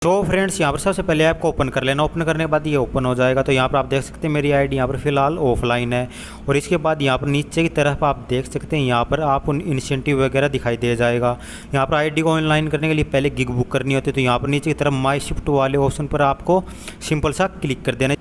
तो फ्रेंड्स यहाँ पर सबसे पहले ऐप को ओपन कर लेना। ओपन करने के बाद ये ओपन हो जाएगा। तो यहाँ पर आप देख सकते हैं मेरी आईडी यहाँ पर फ़िलहाल ऑफलाइन है। और इसके बाद यहाँ पर नीचे की तरफ आप देख सकते हैं यहाँ पर आप उन इंसेंटिव वगैरह दिखाई दे जाएगा। यहाँ पर आईडी को ऑनलाइन करने के लिए पहले गिग बुक करनी होती है। तो यहाँ पर नीचे की तरफ माई शिफ्ट वाले ऑप्शन पर आपको सिंपल सा क्लिक कर देना।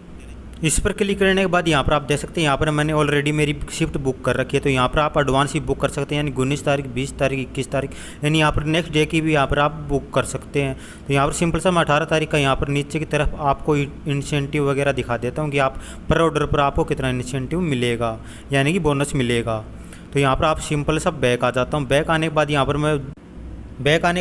इस पर क्लिक करने के बाद यहाँ पर आप देख सकते हैं यहाँ पर मैंने ऑलरेडी मेरी शिफ्ट बुक कर रखी है। तो यहाँ पर आप एडवांस भी बुक कर सकते हैं, यानी 19 तारीख, 20 तारीख, 21 तारीख, यानी यहाँ पर नेक्स्ट डे की भी यहाँ पर आप बुक कर सकते हैं। तो यहाँ पर सिंपल सा मैं 18 तारीख का यहाँ पर नीचे की तरफ आपको इंसेंटिव वगैरह दिखा देता हूँ कि आप पर ऑर्डर पर आपको कितना इंसेंटिव मिलेगा, यानी कि बोनस मिलेगा। तो यहाँ पर आप सिंपल सा बैक आ जाता हूँ। बैक आने के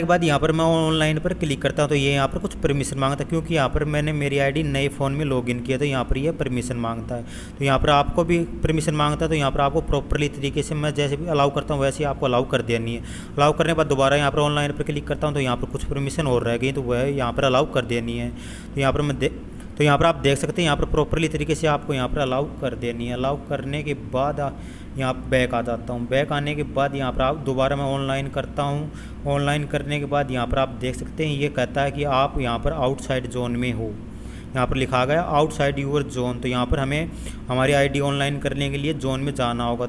बाद यहाँ पर मैं ऑनलाइन पर क्लिक करता हूँ। तो ये यहाँ पर कुछ परमिशन मांगता है, क्योंकि यहाँ पर मैंने मेरी आईडी नए फ़ोन में लॉगिन किया। तो यहाँ पर ये परमिशन मांगता है। तो यहाँ पर आपको भी परमिशन मांगता है। तो यहाँ पर आपको प्रॉपरली तरीके से मैं जैसे भी अलाउ करता हूँ वैसे ही आपको अलाउ कर देनी है। अलाउ करने के बाद दोबारा यहाँ पर ऑनलाइन पर क्लिक करता हूँ। तो यहाँ पर कुछ परमिशन और रह गई, तो वह यहाँ पर अलाउ कर देनी है। तो यहाँ पर आप देख सकते हैं यहाँ पर प्रॉपरली तरीके से आपको यहाँ पर अलाउ कर देनी है। अलाउ करने के बाद यहाँ बैक आ जाता हूँ। बैक आने के बाद यहाँ पर आप दोबारा मैं ऑनलाइन करता हूँ। ऑनलाइन करने के बाद यहाँ पर आप देख सकते हैं ये कहता है कि आप यहाँ पर आउटसाइड जोन में हो। यहाँ पर लिखा गया आउटसाइड यूर जोन। तो यहाँ पर हमें हमारी आईडी ऑनलाइन करने के लिए जोन में जाना होगा।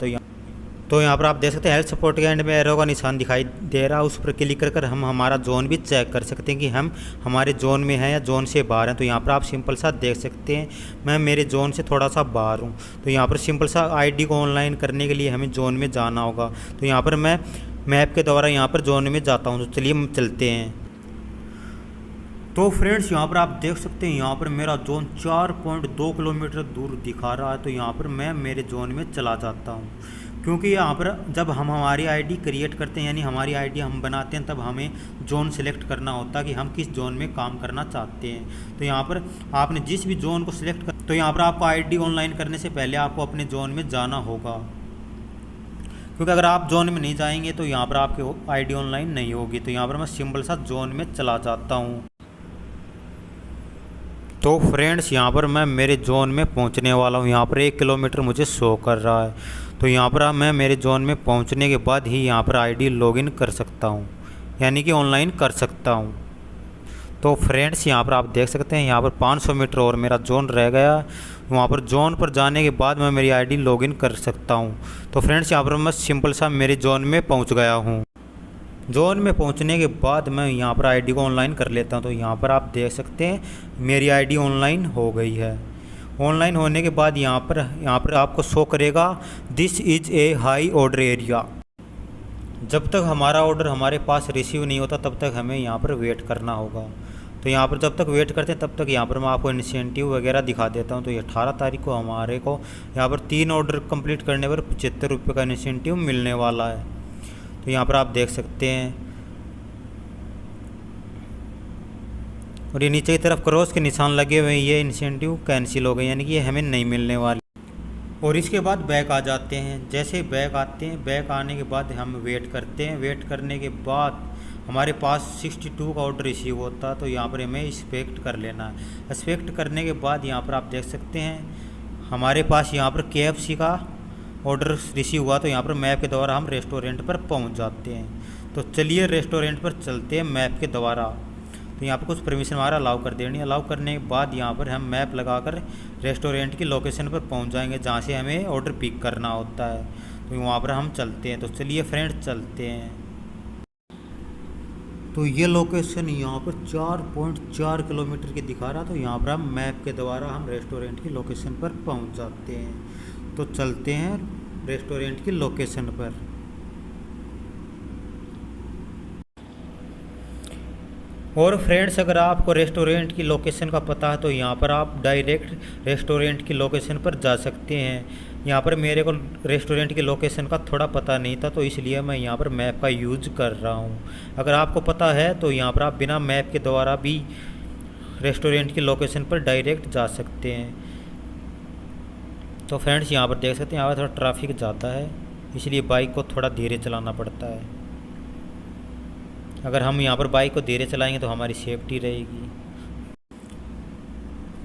तो यहाँ पर आप देख सकते हैं हेल्थ सपोर्ट के एंड में एरो का निशान दिखाई दे रहा है। उस पर क्लिक कर हम हमारा जोन भी चेक कर सकते हैं कि हम हमारे जोन में हैं या जोन से बाहर हैं। तो यहाँ पर आप सिंपल सा देख सकते हैं मैं मेरे जोन से थोड़ा सा बाहर हूँ। तो यहाँ पर सिंपल सा आईडी को ऑनलाइन करने के लिए हमें जोन में जाना होगा। तो यहाँ पर मैं मैप के द्वारा यहाँ पर जोन में जाता हूँ। तो चलिए हम चलते हैं। तो फ्रेंड्स यहाँ पर आप देख सकते हैं यहाँ पर मेरा जोन 4.2 किलोमीटर दूर दिखा रहा है। तो यहाँ पर मैं मेरे जोन में चला जाता हूँ, क्योंकि यहाँ पर जब हम हमारी आईडी क्रिएट करते हैं, यानी हमारी आईडी हम बनाते हैं, तब हमें जोन सेलेक्ट करना होता है कि हम किस जोन में काम करना चाहते हैं। तो यहाँ पर आपने जिस भी जोन को सिलेक्ट कर, तो यहाँ पर आपको आईडी ऑनलाइन करने से पहले आपको अपने जोन में जाना होगा, क्योंकि अगर आप जोन में नहीं जाएंगे तो यहाँ पर आपकी आईडी ऑनलाइन नहीं होगी। तो यहाँ पर मैं सिंपल सा जोन में चला जाता हूँ। तो फ्रेंड्स यहाँ पर मैं मेरे जोन में पहुँचने वाला हूँ। यहाँ पर 1 किलोमीटर मुझे शो कर रहा है। तो यहाँ पर मैं मेरे जोन में पहुँचने के बाद ही यहाँ पर आईडी लॉगिन कर सकता हूँ, यानी कि ऑनलाइन कर सकता हूँ। तो फ्रेंड्स यहाँ पर आप देख सकते हैं यहाँ पर 500 मीटर और मेरा जोन रह गया। वहाँ पर जोन पर जाने के बाद मैं मेरी आईडी लॉगिन कर सकता हूँ। तो फ्रेंड्स यहाँ पर मैं सिंपल सा मेरे जोन में पहुँच गया हूँ। जोन में पहुंचने के बाद मैं यहाँ पर आईडी को ऑनलाइन कर लेता हूँ। तो यहाँ पर आप देख सकते हैं मेरी आईडी ऑनलाइन हो गई है। ऑनलाइन होने के बाद यहाँ पर आपको शो करेगा this is a high order area. जब तक हमारा ऑर्डर हमारे पास रिसीव नहीं होता तब तक हमें यहाँ पर वेट करना होगा। तो यहाँ पर जब तक वेट करते हैं तब तक यहाँ पर मैं आपको इंसेंटिव वगैरह दिखा देता हूँ। तो ये 18 तारीख को हमारे को यहाँ पर 3 ऑर्डर कंप्लीट करने पर 75 रुपये का इंसेंटिव मिलने वाला है। तो यहाँ पर आप देख सकते हैं, और ये नीचे की तरफ क्रॉस के निशान लगे हुए हैं, ये इंसेंटिव कैंसिल हो गए, यानी कि ये हमें नहीं मिलने वाले। और इसके बाद बैक आ जाते हैं। जैसे बैक आते हैं, बैक आने के बाद हम वेट करते हैं। वेट करने के बाद हमारे पास 62 का ऑर्डर रिसीव होता है। तो यहाँ पर हमें इंस्पेक्ट कर लेना है। इंस्पेक्ट करने के बाद यहाँ पर आप देख सकते हैं हमारे पास यहाँ पर KFC का ऑर्डर रिसीव हुआ। तो यहाँ पर मैप के द्वारा हम रेस्टोरेंट पर पहुँच जाते हैं। तो चलिए रेस्टोरेंट पर चलते हैं मैप के द्वारा। तो यहाँ पर कुछ परमिशन हमारा अलाउ कर देनी है। अलाउ करने के बाद यहाँ पर हम मैप लगाकर रेस्टोरेंट की लोकेशन पर पहुँच जाएंगे जहाँ से हमें ऑर्डर पिक करना होता है। तो वहाँ पर हम चलते हैं। तो चलिए फ्रेंड्स चलते हैं। तो ये लोकेशन यहाँ पर 4.4 किलोमीटर की दिखा रहा। तो यहाँ पर हम मैप के द्वारा हम रेस्टोरेंट की लोकेशन पर पहुँच जाते हैं। तो चलते हैं रेस्टोरेंट की लोकेशन पर। और फ्रेंड्स अगर आपको रेस्टोरेंट की लोकेशन का पता है तो यहाँ पर आप डायरेक्ट रेस्टोरेंट की लोकेशन पर जा सकते हैं। यहाँ पर मेरे को रेस्टोरेंट की लोकेशन का थोड़ा पता नहीं था, तो इसलिए मैं यहाँ पर मैप का यूज कर रहा हूँ। अगर आपको पता है तो यहाँ पर आप बिना मैप के द्वारा भी रेस्टोरेंट की लोकेशन पर डायरेक्ट जा सकते हैं। तो फ्रेंड्स यहाँ पर देख सकते हैं यहाँ पर थोड़ा ट्रैफिक ज़्यादा है, इसलिए बाइक को थोड़ा धीरे चलाना पड़ता है। अगर हम यहाँ पर बाइक को धीरे चलाएंगे तो हमारी सेफ्टी रहेगी।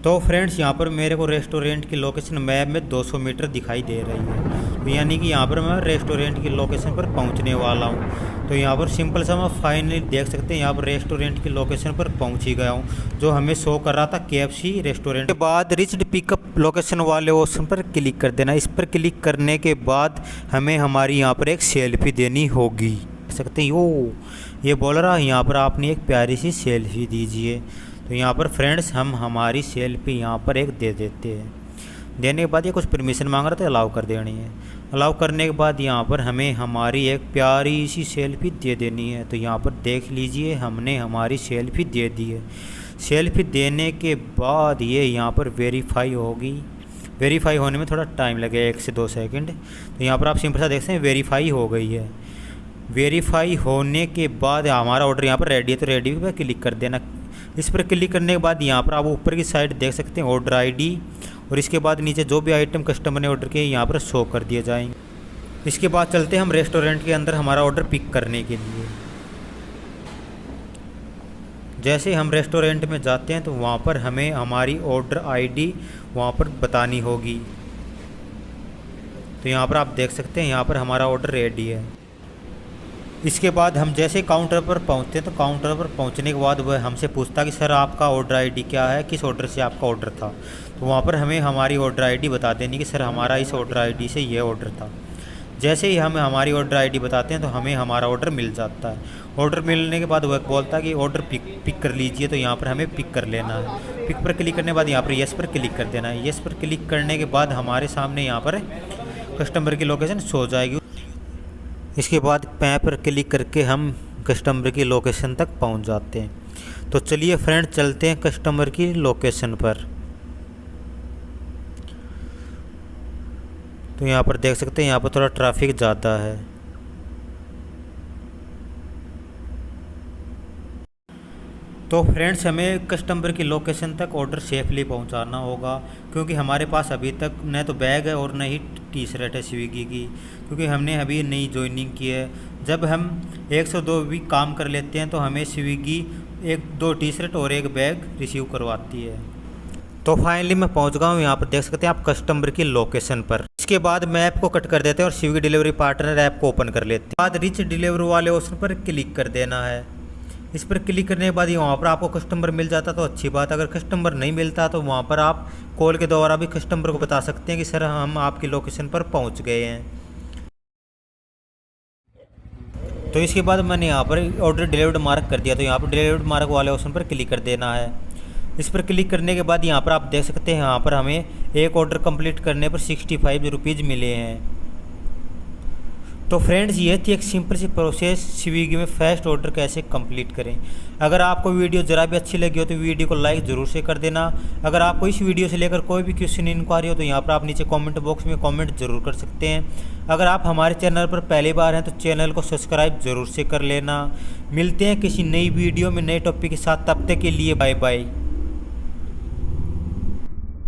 तो फ्रेंड्स यहाँ पर मेरे को रेस्टोरेंट की लोकेशन मैप में 200 मीटर दिखाई दे रही है। यानी कि यहाँ पर मैं रेस्टोरेंट की लोकेशन पर पहुँचने वाला हूँ। तो यहाँ पर सिंपल सा मैं फाइनली देख सकते हैं यहाँ पर रेस्टोरेंट की लोकेशन पर पहुँच ही गया हूँ, जो हमें शो कर रहा था KFC रेस्टोरेंट। के बाद रिच्ड पिकअप लोकेशन वाले ऑप्शन पर क्लिक कर देना। इस पर क्लिक करने के बाद हमें हमारी यहाँ पर एक सेल्फी देनी होगी। देख सकते हो ये बोल रहा है यहाँ पर आपने एक प्यारी सी सेल्फी दीजिए। तो यहाँ पर फ्रेंड्स हम हमारी सेल्फी यहाँ पर एक दे देते हैं। देने के बाद ये कुछ परमिशन मांग रहा था, अलाउ कर देनी है। अलाउ करने के बाद यहाँ पर हमें हमारी एक प्यारी सी सेल्फी दे देनी है। तो यहाँ पर देख लीजिए हमने हमारी सेल्फी दे दी है। सेल्फी देने के बाद ये यहाँ पर वेरीफाई होगी। वेरीफाई होने में थोड़ा टाइम लगेगा 1 से 2 सेकंड। तो यहाँ पर आप सिंपल सा देख सकते हैं वेरीफाई हो गई है। वेरीफाई होने के बाद हमारा ऑर्डर यहाँ पर रेडी है, तो रेडी पर क्लिक कर देना। इस पर क्लिक करने के बाद यहाँ पर आप ऊपर की साइड देख सकते हैं ऑर्डर ID, और इसके बाद नीचे जो भी आइटम कस्टमर ने ऑर्डर किए यहाँ पर शो कर दिए जाएंगे। इसके बाद चलते हैं हम रेस्टोरेंट के अंदर हमारा ऑर्डर पिक करने के लिए। जैसे हम रेस्टोरेंट में जाते हैं तो वहाँ पर हमें हमारी ऑर्डर ID वहाँ पर बतानी होगी। तो यहाँ पर आप देख सकते हैं यहाँ पर हमारा ऑर्डर रेडी है। इसके बाद हम जैसे काउंटर पर पहुँचते हैं तो काउंटर पर पहुँचने के बाद वह हमसे पूछता कि सर आपका ऑर्डर ID क्या है, किस ऑर्डर से आपका ऑर्डर था। तो वहाँ पर हमें हमारी ऑर्डर ID बता देनी कि सर हमारा इस ऑर्डर ID से ये ऑर्डर था। जैसे ही हम हमारी ऑर्डर ID बताते हैं तो हमें हमारा ऑर्डर मिल जाता है। ऑर्डर मिलने के बाद वह बोलता है कि ऑर्डर पिक कर लीजिए। तो यहाँ पर हमें पिक कर लेना है। पिक पर क्लिक करने के बाद यहाँ पर येस पर क्लिक कर देना है। येस पर क्लिक करने के बाद हमारे सामने यहाँ पर कस्टमर की लोकेशन शो हो जाएगी। इसके बाद मैप पर क्लिक करके हम कस्टमर की लोकेशन तक पहुंच जाते हैं। तो चलिए फ्रेंड चलते हैं कस्टमर की लोकेशन पर। तो यहाँ पर देख सकते हैं यहाँ पर थोड़ा ट्रैफिक ज़्यादा है। तो फ्रेंड्स हमें कस्टमर की लोकेशन तक ऑर्डर सेफली पहुंचाना होगा, क्योंकि हमारे पास अभी तक न तो बैग है और न ही T-शर्ट है स्विगी की, क्योंकि हमने अभी नई ज्वाइनिंग की है। जब हम 102 वीक काम कर लेते हैं तो हमें स्विगी 1-2 T-शर्ट और एक बैग रिसीव करवाती है। तो फाइनली मैं पहुंच गया हूँ यहाँ पर देख सकते हैं आप कस्टमर की लोकेशन पर। इसके बाद मैं ऐप को कट कर देते हैं और स्विगी डिलीवरी पार्टनर ऐप को ओपन कर लेते हैं। बाद रिच डिलीवरी वाले ऑप्शन पर क्लिक कर देना है। इस पर क्लिक करने के बाद वहाँ पर आपको कस्टमर मिल जाता तो अच्छी बात। अगर कस्टमर नहीं मिलता तो वहाँ पर आप कॉल के द्वारा भी कस्टमर को बता सकते हैं कि सर हम आपकी लोकेशन पर पहुँच गए हैं। तो इसके बाद मैंने यहाँ पर ऑर्डर डिलीवर्ड मार्क कर दिया। तो यहाँ पर डिलीवर्ड मार्क वाले ऑप्शन पर क्लिक कर देना है। इस पर क्लिक करने के बाद यहाँ पर आप देख सकते हैं यहाँ पर हमें एक ऑर्डर कंप्लीट करने पर 65 रुपीज़ मिले हैं। तो फ्रेंड्स ये थी एक सिंपल सी प्रोसेस स्विगी में फास्ट ऑर्डर कैसे कंप्लीट करें। अगर आपको वीडियो ज़रा भी अच्छी लगी हो तो वीडियो को लाइक ज़रूर से कर देना। अगर आपको इस वीडियो से लेकर कोई भी क्वेश्चन इंक्वायरी हो तो यहाँ पर आप नीचे कमेंट बॉक्स में कमेंट ज़रूर कर सकते हैं। अगर आप हमारे चैनल पर पहली बार हैं तो चैनल को सब्सक्राइब ज़रूर से कर लेना। मिलते हैं किसी नई वीडियो में नए टॉपिक के साथ, तब तक के लिए बाय बाय।